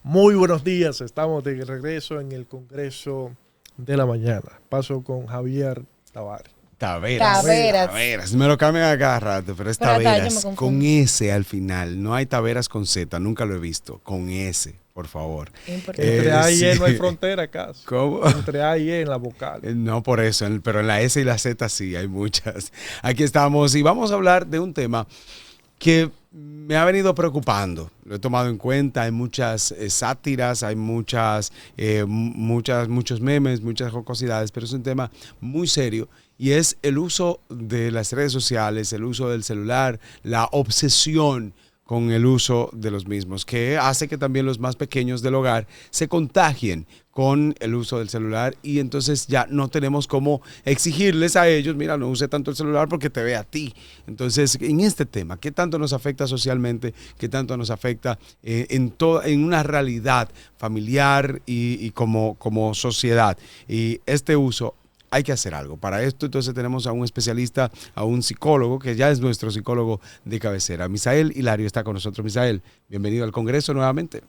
Muy buenos días, estamos de regreso en el Congreso de la Mañana. Paso con Javier Tavares. Taveras. Me lo cambian a cada rato, pero es Pero hasta yo me Taveras. confundo. Con S al final. No hay Taveras con Z, nunca lo he visto. Con S, por favor. Importante. Entre A y E sí. no hay frontera, acaso. ¿Cómo? Entre A y E en la vocal. No por eso, pero en la S y la Z sí, hay muchas. Aquí estamos y vamos a hablar de un tema que me ha venido preocupando. Lo he tomado en cuenta, hay muchas sátiras, hay muchos memes, muchas jocosidades, pero es un tema muy serio y es el uso de las redes sociales, el uso del celular, la obsesión con el uso de los mismos, que hace que también los más pequeños del hogar se contagien con el uso del celular y entonces ya no tenemos cómo exigirles a ellos, mira, no use tanto el celular porque te ve a ti. Entonces, en este tema, ¿qué tanto nos afecta socialmente? ¿Qué tanto nos afecta en una realidad familiar y como sociedad? Y este uso, hay que hacer algo. Para esto, entonces, tenemos a un especialista, a un psicólogo, que ya es nuestro psicólogo de cabecera. Misael Hilario está con nosotros. Misael, bienvenido al Congreso nuevamente.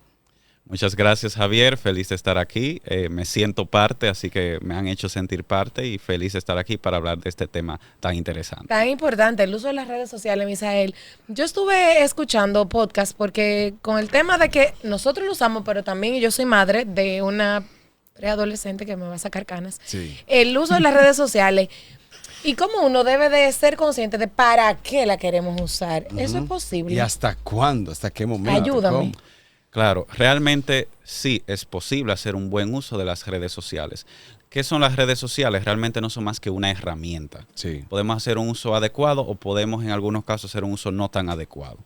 Muchas gracias, Javier. Feliz de estar aquí. Me siento parte, así que me han hecho sentir parte y feliz de estar aquí para hablar de este tema tan interesante. Tan importante el uso de las redes sociales, Misael. Yo estuve escuchando podcast porque con el tema de que nosotros lo usamos, pero también yo soy madre de una preadolescente que me va a sacar canas. Sí. El uso de las redes sociales y cómo uno debe de ser consciente de para qué la queremos usar. ¿Eso es posible? ¿Y hasta cuándo? ¿Hasta qué momento? Ayúdame. ¿Cómo? Claro, realmente sí es posible hacer un buen uso de las redes sociales. ¿Qué son las redes sociales? Realmente no son más que una herramienta. Sí. Podemos hacer un uso adecuado o podemos en algunos casos hacer un uso no tan adecuado.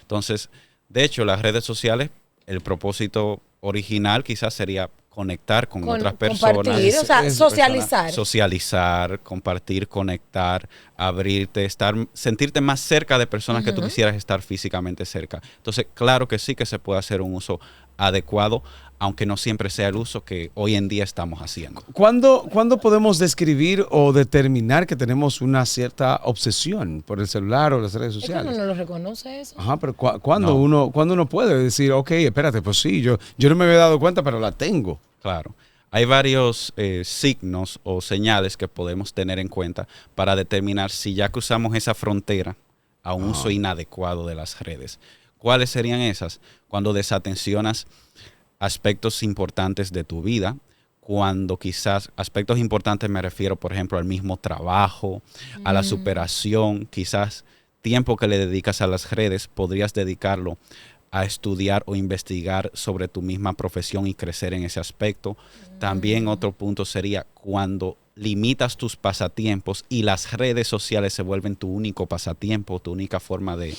Entonces, de hecho, las redes sociales, el propósito original quizás sería conectar con otras personas. Compartir, o sea, socializar. Socializar, compartir, conectar, abrirte, sentirte más cerca de personas que tú quisieras estar físicamente cerca. Entonces, claro que sí que se puede hacer un uso adecuado, aunque no siempre sea el uso que hoy en día estamos haciendo. ¿Cuándo podemos describir o determinar que tenemos una cierta obsesión por el celular o las redes Es que sociales? uno no lo reconoce eso. Ajá, pero ¿cuándo No. uno puede decir, ok, espérate, pues sí, yo no me había dado cuenta, pero la tengo? Claro. Hay varios signos o señales que podemos tener en cuenta para determinar si ya cruzamos esa frontera a un uso inadecuado de las redes. ¿Cuáles serían esas? Cuando desatencionas aspectos importantes de tu vida, cuando quizás aspectos importantes me refiero, por ejemplo, al mismo trabajo, a la superación, quizás tiempo que le dedicas a las redes, podrías dedicarlo a estudiar o investigar sobre tu misma profesión y crecer en ese aspecto. También otro punto sería cuando limitas tus pasatiempos y las redes sociales se vuelven tu único pasatiempo, tu única forma de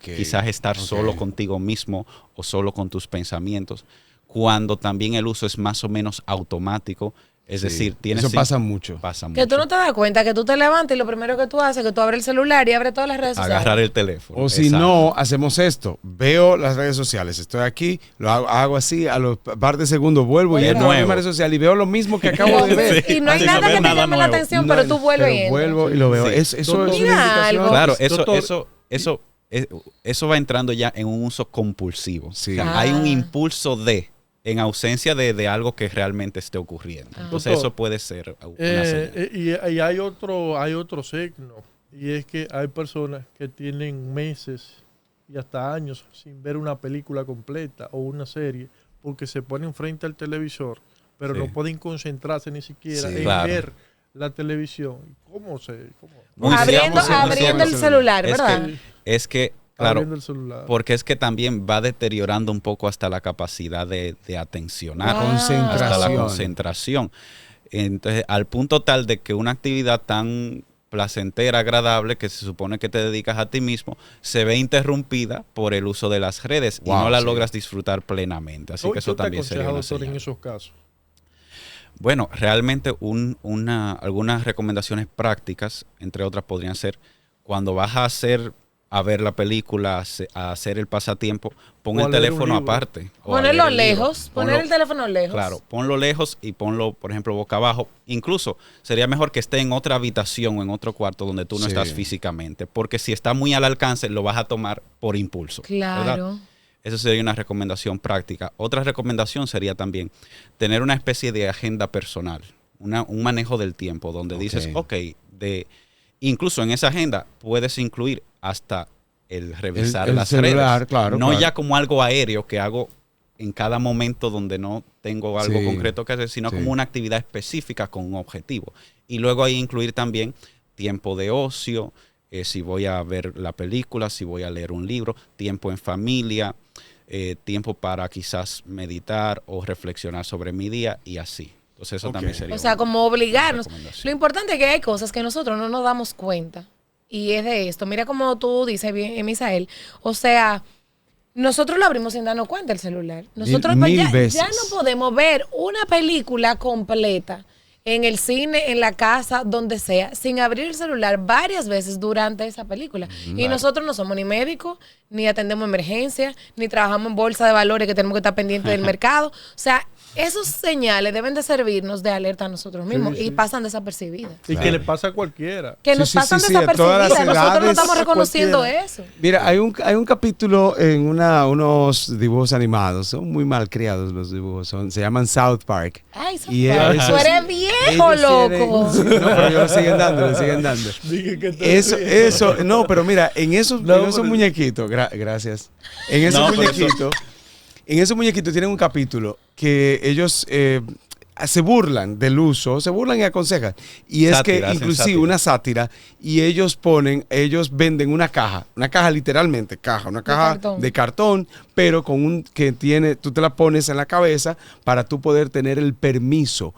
quizás estar solo contigo mismo o solo con tus pensamientos. Cuando también el uso es más o menos automático, es decir, tienes... Eso pasa mucho. Pasa mucho. Que tú no te das cuenta que tú te levantas y lo primero que tú haces es que tú abres el celular y abres todas las redes sociales. Agarrar el teléfono. O si Exacto. no, hacemos esto. Veo las redes sociales. Estoy aquí, lo hago así, a los par de segundos vuelvo y De entro a la nuevo. misma red social y veo lo mismo que acabo de ver. Y no hay Sin nada saber que te nada llame la nuevo. atención, pero tú vuelves y entras. Vuelvo y lo veo. Sí. Eso es Doctor, una mira indicación. algo. Claro, Doctor. eso va entrando ya en un uso compulsivo. Sí. O sea, hay un impulso en ausencia de algo que realmente esté ocurriendo. Entonces Doctor, eso puede ser una señal. Y hay otro signo, y es que hay personas que tienen meses y hasta años sin ver una película completa o una serie porque se ponen frente al televisor, pero Sí. no pueden concentrarse ni siquiera Sí. en Claro. ver la televisión. ¿Cómo? Muy Abriendo, cierto, muy abriendo el cierto. celular, Es ¿verdad? Es que, claro, Abriendo el celular. porque es que también va deteriorando un poco hasta la capacidad de atencionar, Wow. hasta la Concentración. concentración. Entonces, al punto tal de que una actividad tan placentera, agradable, que se supone que te dedicas a ti mismo, se ve interrumpida por el uso de las redes y Wow, no la sí. logras disfrutar plenamente. Así que eso ¿Qué te también sería aconseja, una doctor, en señal. esos casos? Bueno, realmente algunas recomendaciones prácticas, entre otras, podrían ser cuando vas a ver la película, a hacer el pasatiempo, pon O a el leer un teléfono libro. aparte. o a Ponerlo leer el libro. lejos, poner el teléfono lejos. Claro, ponlo lejos y ponlo, por ejemplo, boca abajo. Incluso sería mejor que esté en otra habitación o en otro cuarto donde tú no Sí. estás físicamente, porque si está muy al alcance lo vas a tomar por impulso. ¿verdad? Claro. Esa sería una recomendación práctica. Otra recomendación sería también tener una especie de agenda personal, un manejo del tiempo, donde dices, incluso en esa agenda puedes incluir hasta el revisar el las celular, redes. claro, No claro. ya como algo aéreo que hago en cada momento donde no tengo algo Sí, concreto que hacer, sino sí. como una actividad específica con un objetivo. Y luego ahí incluir también tiempo de ocio, si voy a ver la película, si voy a leer un libro, tiempo en familia, tiempo para quizás meditar o reflexionar sobre mi día y así. Entonces eso también sería O sea, como obligarnos. una recomendación. Lo importante es que hay cosas que nosotros no nos damos cuenta. Y es de esto. Mira como tú dices bien, Misael. O sea, nosotros lo abrimos sin darnos cuenta el celular. Nosotros Mil ya veces. no podemos ver una película completa en el cine, en la casa, donde sea, sin abrir el celular varias veces durante esa película. Y nosotros no somos ni médicos, ni atendemos emergencias, ni trabajamos en bolsa de valores que tenemos que estar pendientes del mercado. O sea, esos señales deben de servirnos de alerta a nosotros mismos y pasan desapercibidas. Y que le pasa a cualquiera. Que Sí, nos sí, pasan sí, sí, a todas las desapercibidas. Nosotros no edades, estamos a reconociendo cualquiera. eso. Mira, hay un capítulo en unos dibujos animados. Son muy mal criados los dibujos. Se llaman South Park. Ay, Y Sofía, tú eres viejo, ellos loco. tienen- no, pero ellos lo siguen dando, le siguen dando. Dije que te Eso, no, pero mira, en esos pero- muñequitos, gracias. En esos No, pero muñequitos tienen un capítulo que ellos se burlan del uso, se burlan y aconsejan. Y es Sátira, que hacen inclusive sátira. una sátira, y ellos venden una caja literalmente, una caja cartón. de cartón, pero tú te la pones en la cabeza para tú poder tener el permiso.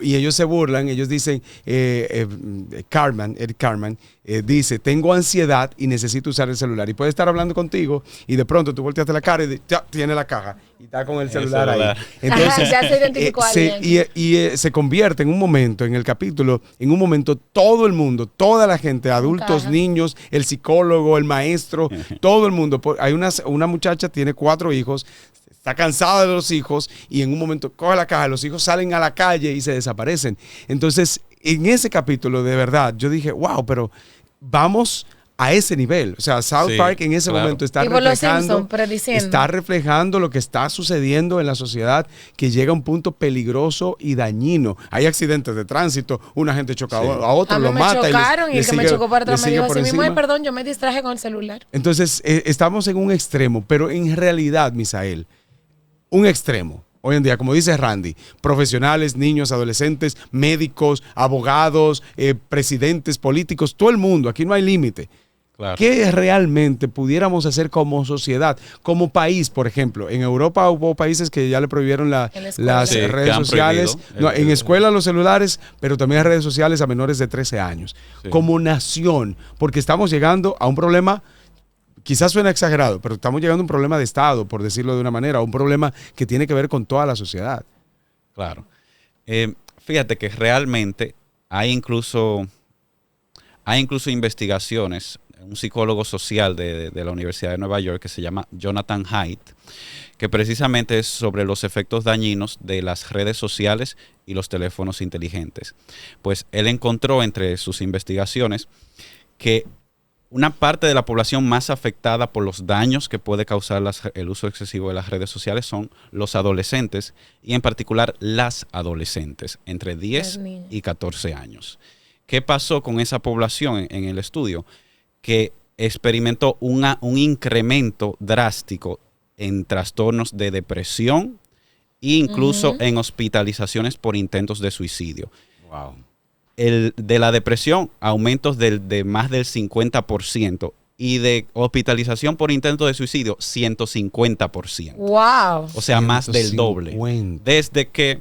Y ellos se burlan, ellos dicen, Eric Carman, dice, tengo ansiedad y necesito usar el celular. Y puede estar hablando contigo y de pronto tú volteaste la cara y ya tiene la caja y está con el celular celular. ahí. Entonces, Ajá, ya se identificó a alguien. se convierte en un momento, en el capítulo, todo el mundo, toda la gente, adultos, caja. niños, el psicólogo, el maestro, todo el mundo. Hay una muchacha, tiene 4 hijos, está cansada de los hijos y en un momento coge la caja, los hijos salen a la calle y se desaparecen. Entonces, en ese capítulo, de verdad, yo dije, wow, pero vamos a ese nivel. O sea, South Sí, Park en ese claro. momento está Tipo los Simpson, prediciendo. está reflejando lo que está sucediendo en la sociedad, que llega a un punto peligroso y dañino. Hay accidentes de tránsito, una gente choca Sí. a otro, A mí lo me mata. chocaron y el que me chocó para atrás le me sigue dijo por así mismo, encima. "Ay, perdón, yo me distraje con el celular". Entonces, estamos en un extremo, pero en realidad, Misael, un extremo. Hoy en día, como dice Randy, profesionales, niños, adolescentes, médicos, abogados, presidentes, políticos, todo el mundo, aquí no hay límite. Claro. ¿Qué realmente pudiéramos hacer como sociedad, como país? Por ejemplo, en Europa hubo países que ya le prohibieron En la escuela. las Sí, que redes han sociales. prohibido No, en escuela los celulares, pero también redes sociales a menores de 13 años. Sí. Como nación, porque estamos llegando a un problema, quizás suena exagerado, pero estamos llegando a un problema de Estado, por decirlo de una manera, un problema que tiene que ver con toda la sociedad. Claro. Fíjate que realmente hay incluso investigaciones. Un psicólogo social de la Universidad de Nueva York que se llama Jonathan Haidt, que precisamente es sobre los efectos dañinos de las redes sociales y los teléfonos inteligentes. Pues él encontró entre sus investigaciones que una parte de la población más afectada por los daños que puede causar el uso excesivo de las redes sociales son los adolescentes y en particular las adolescentes entre 10 niñas. y 14 años. ¿Qué pasó con esa población en el estudio? Que experimentó un incremento drástico en trastornos de depresión e incluso en hospitalizaciones por intentos de suicidio. Wow. De la depresión, aumentos de más del 50% y de hospitalización por intento de suicidio, 150%. Wow. O sea, más del doble. 150. Desde que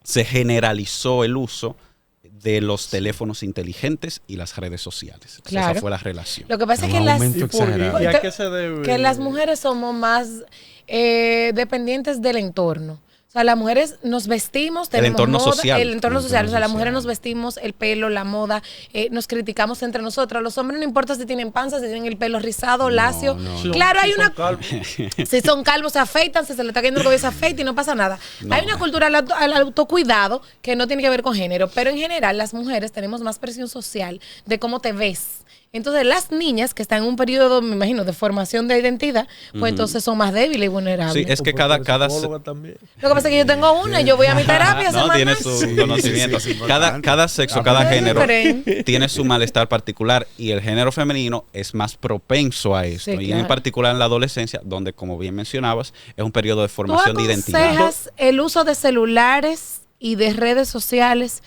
se generalizó el uso de los teléfonos inteligentes y las redes sociales. Claro. Esa fue la relación. Lo que pasa es Un que aumento ¿Y, exagerado. ¿Y a qué se debe? que las mujeres somos más dependientes del entorno. O sea, las mujeres nos vestimos, tenemos entorno moda, social. el entorno El social. O sea, entorno las mujeres social. nos vestimos, el pelo, la moda, nos criticamos entre nosotros. Los hombres no importa si tienen panza, si tienen el pelo rizado, lacio. no. Claro, hay son una... calvos. Si son calvos, se afeitan, si se le está cayendo el cabello, se afeita y no pasa nada. Hay una cultura al autocuidado que no tiene que ver con género, pero en general las mujeres tenemos más presión social de cómo te ves. Entonces, las niñas que están en un periodo, me imagino, de formación de identidad, pues entonces son más débiles y vulnerables. Sí, es que cada también. Lo que pasa es que yo tengo una y yo voy a mi terapia no, tiene semanal. su conocimiento. sí, sí, Cada sexo, cada Es género diferente. tiene su malestar particular y el género femenino es más propenso a esto. Sí, Y claro. en particular en la adolescencia, donde, como bien mencionabas, es un periodo de ¿Tú formación de identidad. aconsejas el uso de celulares y de redes sociales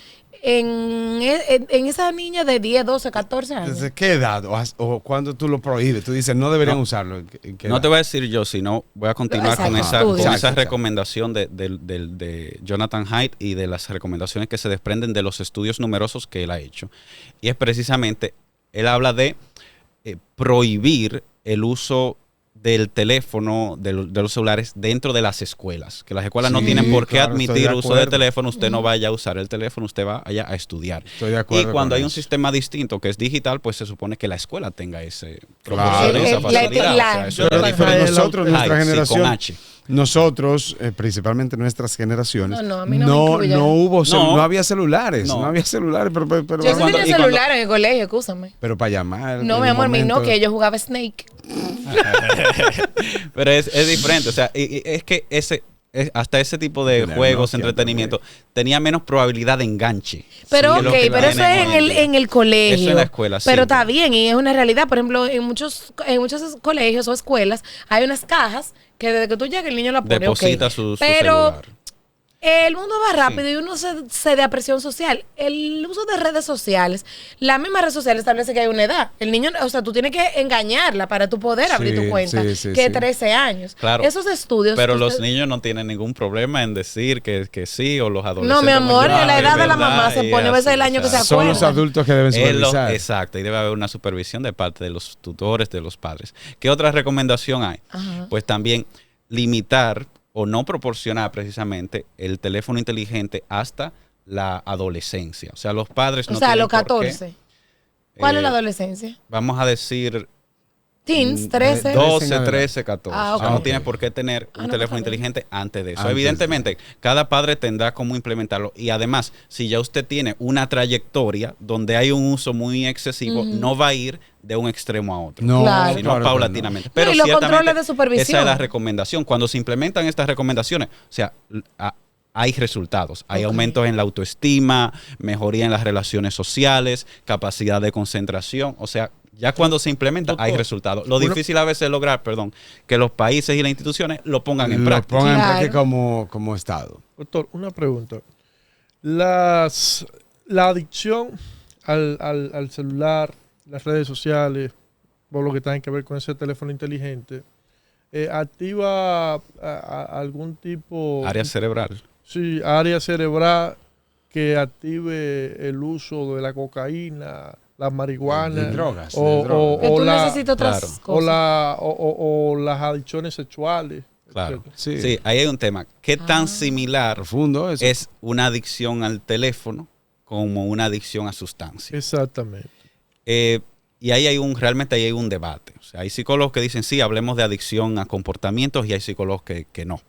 en esa niña de 10, 12, 14 años? ¿Desde qué edad o cuando tú lo prohíbes? Tú dices, no deberían usarlo. ¿En qué No edad? te voy a decir yo, sino voy a continuar con Exacto, esa estudios. recomendación de Jonathan Haidt y de las recomendaciones que se desprenden de los estudios numerosos que él ha hecho. Y es precisamente, él habla de prohibir el uso del teléfono, de los celulares dentro de las escuelas. Que las escuelas no Sí, tienen por qué claro, estoy admitir de uso de acuerdo. teléfono. Usted no vaya a usar el teléfono, usted va allá a estudiar. Estoy de acuerdo Y cuando con hay un eso. sistema distinto que es digital, pues se supone que la escuela tenga ese Claro. esa La- facilidad. la- O sea, eso Pero es Pero diferente. nosotros, nuestra Haidt, sí, generación, con H. nosotros, principalmente nuestras generaciones, No, a mí no me incluye. no había celulares, No. no había celulares, pero Yo sí cuando- tenía y cuando- celular en el colegio, escúchame. para llamar. No, en mi el amor, mi momento- Nokia, yo jugaba Snake. Pero es diferente. O sea, y es que hasta ese tipo de Tenía juegos, Nokia entretenimiento, tenía menos probabilidad de enganche. Pero Sí, ok, lo que pero eso tienen es hoy en día. en el colegio. Eso en la escuela, Pero sí. está bien y es una realidad. Por ejemplo, en muchos colegios o escuelas hay unas cajas que desde que tú llegas el niño la pone. Deposita ok. su Pero celular. el mundo va rápido y uno se da presión social. El uso de redes sociales, la misma red social establece que hay una edad. El niño, o sea, tú tienes que engañarla para tú poder abrir Sí, tu cuenta, sí, sí, que sí. 13 años. Claro. Esos estudios. Pero que los usted- niños no tienen ningún problema en decir que sí, o los adolescentes. No, mi amor, mayores, en la edad de la ¿verdad? mamá se Y pone a veces así, el año o que sea, se Son los acuerdan. adultos que deben supervisar. Exacto, y debe haber una supervisión de parte de los tutores, de los padres. ¿Qué otra recomendación hay? Ajá. Pues también limitar o no proporcionar precisamente el teléfono inteligente hasta la adolescencia. O sea, los padres O no sea, a tienen los por qué, 14. ¿Cuál es la eh, adolescencia? Vamos a decir Teens, 13. 12, 13, 14. Ah, O sea, ok. no tienes por qué tener un no, teléfono está bien. inteligente antes de eso. Antes Evidentemente, cada padre tendrá cómo implementarlo. Y además, si ya usted tiene una trayectoria donde hay un uso muy excesivo, no va a ir de un extremo a otro. No, Claro. Sino claro que paulatinamente. no. Pero y los ciertamente, controles de supervisión. esa es la recomendación. Cuando se implementan estas recomendaciones, o sea, hay resultados. Hay Ok. aumentos en la autoestima, mejoría en las relaciones sociales, capacidad de concentración. O sea, ya cuando se implementa hay Doctor, resultados. Lo una- difícil a veces es lograr, que los países y las instituciones lo pongan en Lo práctica. pongan en Claro. práctica como Estado. Doctor, una pregunta. La adicción al celular, las redes sociales, por lo que tiene que ver con ese teléfono inteligente, activa algún tipo... Área cerebral. Sí, área cerebral que active el uso de la cocaína, la marihuana. De drogas, O, de drogas. Que o tú la- necesitas otras claro. cosas. o las adicciones sexuales. Claro. etcétera. Sí. Sí, ahí hay un tema. ¿Qué Ah. tan similar Profundo eso. es una adicción al teléfono como una adicción a sustancias? Exactamente. Y realmente ahí hay un debate. O sea, hay psicólogos que dicen, sí, hablemos de adicción a comportamientos y hay psicólogos que no.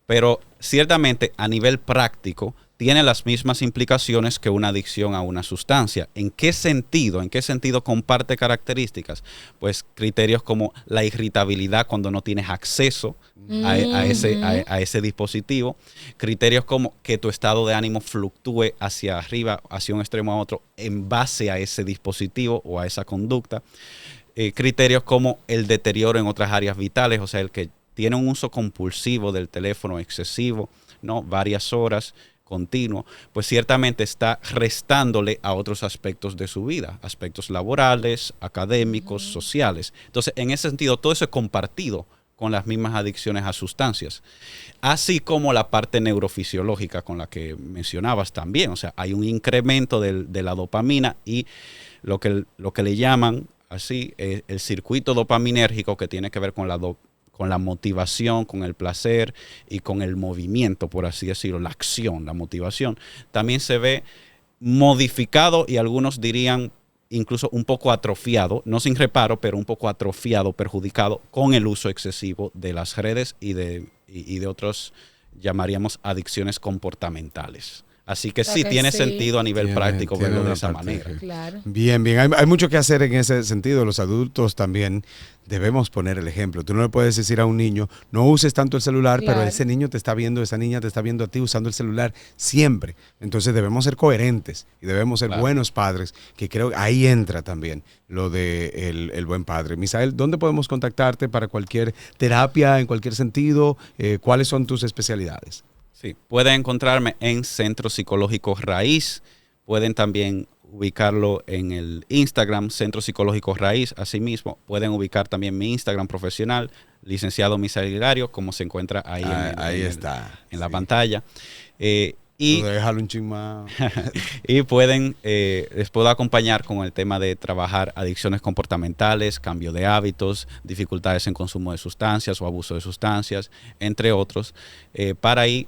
Pero ciertamente a nivel práctico tiene las mismas implicaciones que una adicción a una sustancia. ¿En qué sentido? ¿En qué sentido comparte características? Pues criterios como la irritabilidad cuando no tienes acceso a ese dispositivo. Criterios como que tu estado de ánimo fluctúe hacia arriba, hacia un extremo a otro, en base a ese dispositivo o a esa conducta. Criterios como el deterioro en otras áreas vitales, o sea, el que tiene un uso compulsivo del teléfono excesivo, ¿no? Varias horas continuo, pues ciertamente está restándole a otros aspectos de su vida, aspectos laborales, académicos, sociales. Entonces, en ese sentido, todo eso es compartido con las mismas adicciones a sustancias, así como la parte neurofisiológica con la que mencionabas también. O sea, hay un incremento de la dopamina y lo que le llaman así el circuito dopaminérgico, que tiene que ver con la motivación, con el placer y con el movimiento, por así decirlo, la acción, la motivación, también se ve modificado y algunos dirían incluso un poco atrofiado, no sin reparo, pero un poco atrofiado, perjudicado con el uso excesivo de las redes y de otros, llamaríamos, adicciones comportamentales. Así que O sea sí, que tiene sí. sentido a nivel Tiene- práctico tiene verlo de una esa parte manera. que- Claro. Bien, bien. Hay mucho que hacer en ese sentido. Los adultos también debemos poner el ejemplo. Tú no le puedes decir a un niño, no uses tanto el celular, pero Claro. ese niño te está viendo, esa niña te está viendo a ti usando el celular siempre. Entonces debemos ser coherentes y debemos ser Claro. buenos padres, que creo que ahí entra también lo de el buen padre. Misael, ¿dónde podemos contactarte para cualquier terapia, en cualquier sentido? ¿Cuáles son tus especialidades? Sí, pueden encontrarme en Centro Psicológico Raíz. Pueden también ubicarlo en el Instagram, Centro Psicológico Raíz. Asimismo, pueden ubicar también mi Instagram profesional, licenciado Misael Hilario, como se encuentra ahí, Ahí en está. en la Sí. pantalla. Y Déjalo un ching más. y les puedo acompañar con el tema de trabajar adicciones comportamentales, cambio de hábitos, dificultades en consumo de sustancias o abuso de sustancias, entre otros, para ahí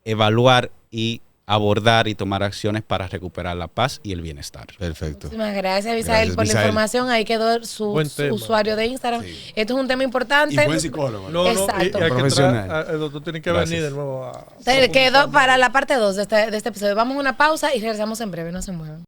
evaluar y abordar y tomar acciones para recuperar la paz y el bienestar. Perfecto. Muchísimas gracias, Misael, Gracias, por Misael. la información. Ahí quedó Buen su tema. usuario de Instagram. Sí. Esto es un tema importante. Y buen psicólogo. No, no, Exacto. y hay que Profesional. el doctor tiene que Gracias. venir de nuevo. Quedó para la parte 2 de este episodio. Vamos a una pausa y regresamos en breve. No se muevan.